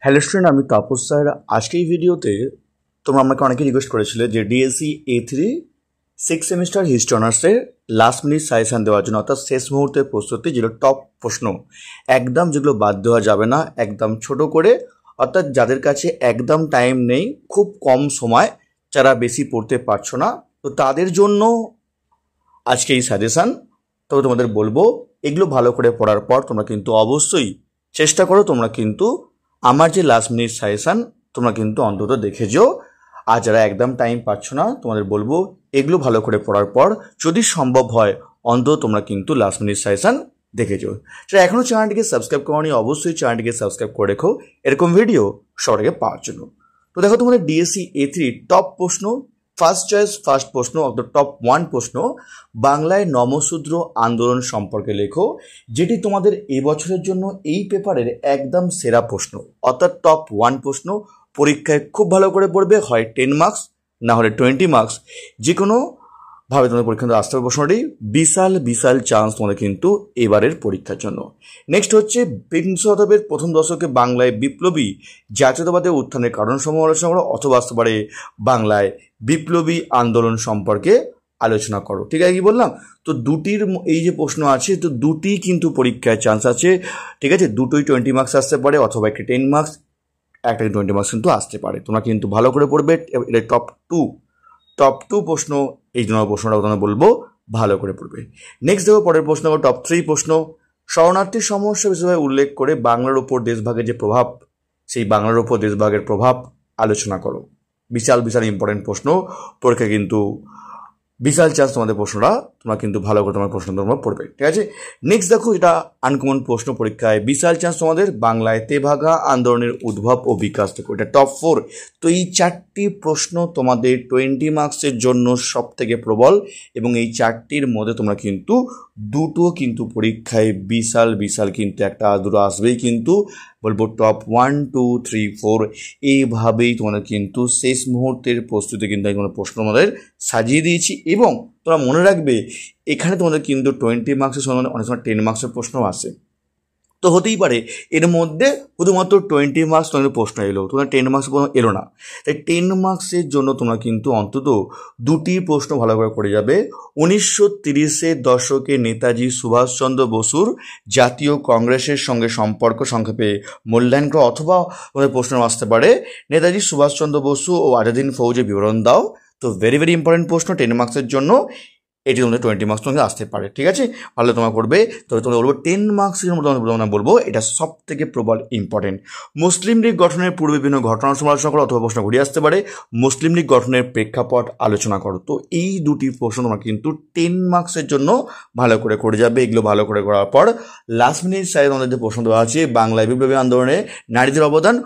Hello student, আমি Tapas sir. আজকে এই ভিডিওতে তোমরা আমাকে অনেকে রিকোয়েস্ট করেছিলে যে DSC A3 six semester history অনার্সের লাস্ট মিনিট সাজেশান দেওয়ার জন্য, অর্থাৎ শেষ মুহূর্তের প্রস্তুতি, যেগুলো টপ প্রশ্ন একদম যেগুলো বাদ দেওয়া যাবে না, একদম ছোট করে, অর্থাৎ যাদের কাছে একদম টাইম নেই, খুব কম সময়, যারা বেশি পড়তে পারছো না, তো তাদের জন্য আজকে এই সাজেশান। তবে তোমাদের বলবো, এগুলো ভালো করে পড়ার পর তোমরা কিন্তু অবশ্যই চেষ্টা করো, তোমরা কিন্তু আমার যে লাস্ট মিনিট সাজেশান তোমরা কিন্তু অন্তত দেখে যেও। আর যারা একদম টাইম পাচ্ছ না, তোমাদের বলবো এগুলো ভালো করে পড়ার পর যদি সম্ভব হয় অন্তত তোমরা কিন্তু লাস্ট মিনিট সাজেশান দেখে যেও। যারা এখনও চ্যানেলটিকে সাবস্ক্রাইব করোনি, অবশ্যই চ্যানেলটিকে সাবস্ক্রাইব করে রেখো এরকম ভিডিও সবার আগে পাওয়ার জন্য। তো দেখো, তোমাদের ডিএসসি A3 টপ প্রশ্ন, ফার্স্ট চয়েস ফার্স্ট প্রশ্ন অর্থাৎ টপ 1 প্রশ্ন, বাংলায় নমশূদ্র আন্দোলন সম্পর্কে লেখো, যেটি তোমাদের এবছরের জন্য এই পেপারের একদম সেরা প্রশ্ন, অর্থাৎ টপ 1 প্রশ্ন। পরীক্ষায় খুব ভালো করে পড়বে, হয় 10 মার্কস না হলে 20 মার্কস, যে কোনো ভাবে তোমাদের পরীক্ষা আসতে হবে প্রশ্নটি। বিশাল বিশাল চান্স তোমাদের কিন্তু এবারের পরীক্ষার জন্য। নেক্সট হচ্ছে বিংশ শতাব্দীর প্রথম দশকে বাংলায় বিপ্লবী জাতীয়তাবাদের উত্থানের কারণসমূহ আলোচনা করো, অথবা আসতে পারে বাংলায় বিপ্লবী আন্দোলন সম্পর্কে আলোচনা করো। ঠিক আছে, কি বললাম? তো দুটির এই যে প্রশ্ন আছে, তো দুটি কিন্তু পরীক্ষায় চান্স আছে। ঠিক আছে, দুটোই 20 মার্কস আসতে পারে, অথবা একটি 10 মার্কস, একটা 20 মার্কস কিন্তু আসতে পারে। তোমরা কিন্তু ভালো করে পড়বে। এটা টপ টু প্রশ্ন, এই জন্য প্রশ্নটা তোমাকে বলবো ভালো করে পড়বে। নেক্সট দেখো, পরের প্রশ্ন টপ 3 প্রশ্ন, শরণার্থী সমস্যা বিষয়ে উল্লেখ করে বাংলার উপর দেশভাগের যে প্রভাব, সেই বাংলার উপর দেশভাগের প্রভাব আলোচনা করো। বিশাল বিশাল ইম্পর্টেন্ট প্রশ্ন, পরীক্ষা কিন্তু বিশাল চান্স তোমাদের প্রশ্নটা, তোমরা কিন্তু ভালো করে তোমার প্রশ্ন তোমরা পড়বে। ঠিক আছে, নেক্সট দেখো, এটা আনকমন প্রশ্ন, পরীক্ষায় বিশাল চান্স তোমাদের, বাংলায় তেভাগা আন্দোলনের উদ্ভব ও বিকাশ দেখো, এটা টপ 4। তো এই 4টি প্রশ্ন তোমাদের 20 মার্কসের জন্য সব থেকে প্রবল, এবং এই 4টির মধ্যে তোমরা কিন্তু দুটো কিন্তু পরীক্ষায় বিশাল বিশাল কিন্তু একটা দুটো আসবেই, কিন্তু বলবো টপ 1 2 3 4 এইভাবেই তোমাদের কিন্তু শেষ মুহূর্তের প্রস্তুতি কিন্তু আমি কোনো প্রশ্ন আমাদের সাজিয়ে দিয়েছি। এবং তোমরা মনে রাখবে, এখানে তোমাদের কিন্তু 20 মার্কসের সঙ্গে অনেক সময় 10 মার্কসের প্রশ্ন আসে। তো হতেই পারে এর মধ্যে শুধুমাত্র 20 মার্কস তোমাদের প্রশ্ন এলো, তোমার 10 মার্কস এলো না। তাই 10 মার্কসের জন্য তোমরা কিন্তু অন্তত দুটি প্রশ্ন ভালো করে করে যাবে। 1930-এর দশকে নেতাজি সুভাষচন্দ্র বসুর জাতীয় কংগ্রেসের সঙ্গে সম্পর্ক সংক্ষেপে মূল্যায়ন করো, অথবা তোমাদের প্রশ্ন আসতে পারে নেতাজি সুভাষচন্দ্র বসু ও আজাদিন ফৌজের বিবরণ দাও। তো ভেরি ভেরি ইম্পর্টেন্ট প্রশ্ন 10 মার্কসের জন্য, এটি তোমাদের 20 মার্কস তোমাকে আসতে পারে। ঠিক আছে, ভালো তোমার করবে। তবে তোমরা বলবো 10 মার্কসের মধ্যে তোমরা বলবো এটা সব থেকে প্রবল ইম্পর্টেন্ট। মুসলিম লীগ গঠনের পূর্বে বিভিন্ন ঘটনা সমালোচনা করো, অথবা প্রশ্ন ঘুরিয়ে আসতে পারে মুসলিম লীগ গঠনের প্রেক্ষাপট আলোচনা করো। তো এই দুটি প্রশ্ন তোমরা কিন্তু 10 মার্কসের জন্য ভালো করে করে যাবে। এগুলো ভালো করে করার পর লাস্ট মিনিট সাইড আমাদের যে প্রশ্ন দেওয়া আছে, বাংলায় বিপ্লবী আন্দোলনে নারীদের অবদান,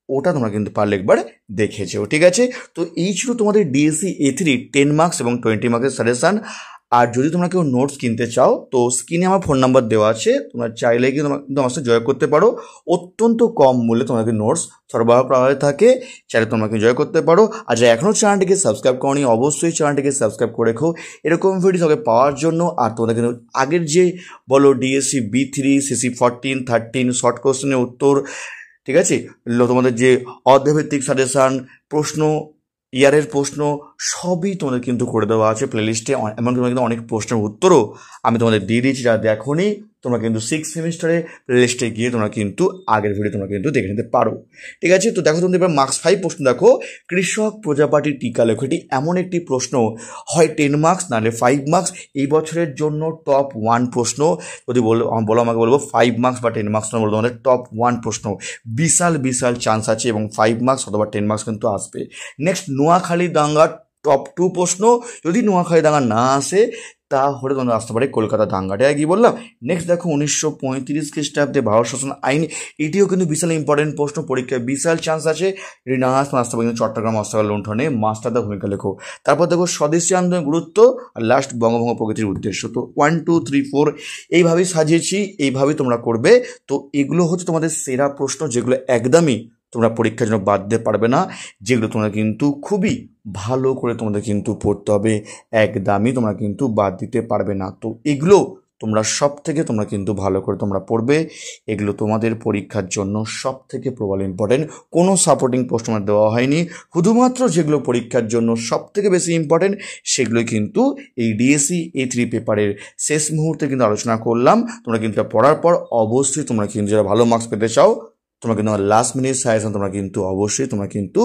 ওটা তোমরা কিন্তু পারলে একবার দেখেছো। ঠিক আছে, তো এই ছিল তোমাদের ডিএসসি A3 10 মার্কস এবং 20 মার্কসের সাজেশান। আর যদি তোমরা কেউ নোটস কিনতে চাও, তো স্ক্রিনে আমার ফোন নাম্বার দেওয়া আছে, তোমরা চাইলে কিন্তু আমার সাথে জয় করতে পারো। অত্যন্ত কম মূল্যে তোমাকে নোটস সরবরাহ করা হয়ে থাকে, চাইলে তোমরা জয় করতে পারো। আর যারা এখনও চ্যানেলটিকে সাবস্ক্রাইব করোনি, অবশ্যই চ্যানেলটিকে সাবস্ক্রাইব করে রেখো এরকম ভিডিও সবাই পাওয়ার জন্য। আর তোমাদের কিন্তু আগের যে বলো ডিএসসি B3 CC 14 13 শর্ট কোশ্চেনের উত্তর, ঠিক আছে, তোমাদের যে অধ্যায়ভিত্তিক সাজেশান, প্রশ্ন, ইয়ারের প্রশ্ন, সবই তোমাদের কিন্তু করে দেওয়া আছে প্লেলিস্টে। এমনকি তোমাদের কিন্তু অনেক প্রশ্নের উত্তরও আমি তোমাদের দিয়ে দিয়েছি, যারা দেখোনি তোমরা কিন্তু 6 সেমিস্টারে প্লেলিস্টে গিয়ে তোমরা কিন্তু আগের ভিডিও তোমরা কিন্তু দেখে নিতে পারো। ঠিক আছে, তো দেখো, তোমাদের এবার মার্কস 5 প্রশ্ন দেখো, কৃষক প্রজাপাটির টিকা লেখো। এটি এমন একটি প্রশ্ন, হয় 10 মার্কস নাহলে 5 মার্কস, এই বছরের জন্য টপ 1 প্রশ্ন। যদি বলো আমাকে বলবো 5 মার্কস বা 10 মার্কস, বলবো তোমাদের টপ 1 প্রশ্ন, বিশাল বিশাল চান্স আছে, এবং 5 মার্কস অথবা 10 মার্কস কিন্তু আসবে। নেক্সট, নোয়াখালী দাঙ্গার টপ 2 প্রশ্ন, যদি নোয়াখালী দাঙ্গা না আসে তাহলে তোমাদের আসতে পারে কলকাতা দাঙ্গাটা। কি বললাম? নেক্সট দেখো, 1935 খ্রিস্টাব্দে ভারত শাসন আইন, এটিও কিন্তু বিশাল ইম্পর্টেন্ট প্রশ্ন, পরীক্ষায় বিশাল চান্স আছে। এটি না আসতে পারে কিন্তু চট্টগ্রাম অস্ত্রাগার লুণ্ঠনে মাস্টারদার ভূমিকা লেখো। তারপর দেখো, স্বদেশী আন্দোলনের গুরুত্ব, আর লাস্ট বঙ্গভঙ্গ প্রগতির উদ্দেশ্য। তো 1 2 3 4 এইভাবেই সাজিয়েছি, এইভাবেই তোমরা করবে। তো এগুলো হচ্ছে তোমাদের সেরা প্রশ্ন, যেগুলো একদমই তোমরা পরীক্ষার জন্য বাদ দিতে পারবে না, যেগুলো তোমরা কিন্তু খুবই ভালো করে তোমাদের কিন্তু পড়তে হবে, একদমই তোমরা কিন্তু বাদ দিতে পারবে না। তো এগুলো তোমরা তোমরা কিন্তু ভালো করে তোমরা পড়বে। এগুলো তোমাদের পরীক্ষার জন্য সব থেকে প্রবল ইম্পর্টেন্ট। কোনো সাপোর্টিং প্রশ্ন আমার দেওয়া হয়নি, শুধুমাত্র যেগুলো পরীক্ষার জন্য সব থেকে বেশি ইম্পর্টেন্ট সেগুলোই কিন্তু এই ডিএসসি A3 পেপারের শেষ মুহূর্তে কিন্তু আলোচনা করলাম। তোমরা কিন্তু পড়ার পর অবশ্যই তোমরা কিন্তু যারা ভালো মার্কস পেতে চাও তোমরা কিন্তু আমার লাস্ট মিনিট সাজেশন তোমরা কিন্তু অবশ্যই তোমরা কিন্তু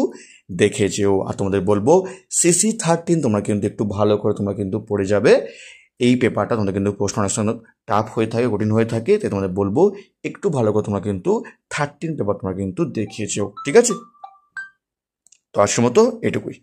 দেখে যেও। আর তোমাদের বলবো CC13 তোমরা কিন্তু একটু ভালো করে তোমরা কিন্তু পড়ে যাবে। এই পেপারটা তোমাদের কিন্তু প্রশ্ন অনেক সময় টাফ হয়ে থাকে, কঠিন হয়ে থাকে, তাই তোমাদের বলবো একটু ভালো করে তোমরা কিন্তু 13 পেপার তোমরা কিন্তু দেখিয়েছো। ঠিক আছে, তো আজকের মতো এটুকুই।